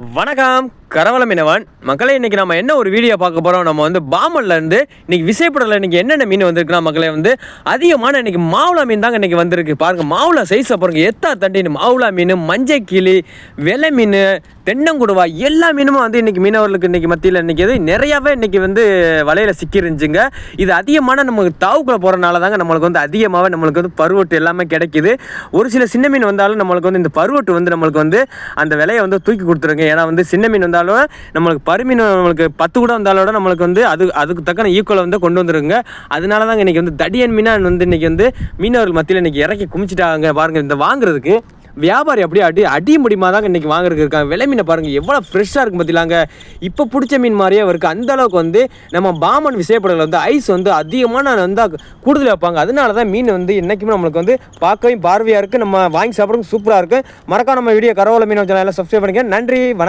வணக்கம் கரவல மீனவன் மக்களே. இன்றைக்கி நம்ம என்ன ஒரு வீடியோ பார்க்க போகிறோம். நம்ம வந்து பாமனில் இருந்து இன்றைக்கி விசைப்படலில் இன்றைக்கி என்னென்ன மீன் வந்திருக்குன்னா மக்களே வந்து அதிகமான இன்றைக்கி மாவுளா மீன் தாங்க இன்றைக்கி வந்திருக்கு. பாருங்கள் மாவுளா சைஸை பாருங்கள், எத்தா தண்டின்னு மாவுளா மீன், மஞ்சள் கிளி, வெள்ளை மீன், தென்னங்குடுவா எல்லா மீனும் வந்து இன்றைக்கி மீனவர்களுக்கு இன்றைக்கி மத்தியில் இன்றைக்கி எது நிறையாவே இன்றைக்கி வந்து வலையில் சிக்கிருந்துச்சுங்க. இது அதிகமான நமக்கு தாவுக்குள்ளே போகிறனால தாங்க நம்மளுக்கு வந்து அதிகமாகவே நம்மளுக்கு வந்து பருவட்டு எல்லாமே கிடைக்கிது. ஒரு சில சின்ன மீன் வந்தாலும் நம்மளுக்கு வந்து இந்த பருவட்டு வந்து நம்மளுக்கு வந்து அந்த விலையை வந்து தூக்கி கொடுத்துருங்க. ஏன்னா வந்து சின்ன மீன் வந்தாலும் நம்மளுக்கு பருமீன் நம்மளுக்கு 10 கூட வந்தாலும் நம்மளுக்கு வந்து அதுக்கு தக்கன ஈக்குவலை வந்து கொண்டு வந்துருங்க. அதனால தாங்க இன்றைக்கி வந்து தடியன் மீனாக வந்து இன்றைக்கி வந்து மீனவர்கள் மத்தியில் இன்றைக்கி இறக்கி குமிச்சிட்டாங்க. பாருங்கள் இந்த வாங்குறதுக்கு வியாபாரி அப்படியே அடி முடியுமா தாங்க இன்றைக்கி வாங்குறதுக்கு இருக்காங்க. விலை மீனை பாருங்கள் எவ்வளோ ஃப்ரெஷ்ஷாக இருக்கும் பார்த்திலாங்க. இப்போ பிடிச்ச மீன் மாதிரியே இருக்குது. அந்தளவுக்கு வந்து நம்ம பாமன் விசைப்படலில் வந்து ஐஸ் வந்து அதிகமான வந்து கூடுதல் வைப்பாங்க. அதனால தான் மீன் வந்து என்றைக்குமே நம்மளுக்கு வந்து பார்க்கவும் பார்வையாக இருக்குது. நம்ம வாங்கி சாப்பிட்றதுக்கு சூப்பராக இருக்குது. மறக்காம நம்ம வீடியோ கரவல மீன் சேனலை சப்ஸ்கிரைப் பண்ணிக்க. நன்றி, வணக்கம்.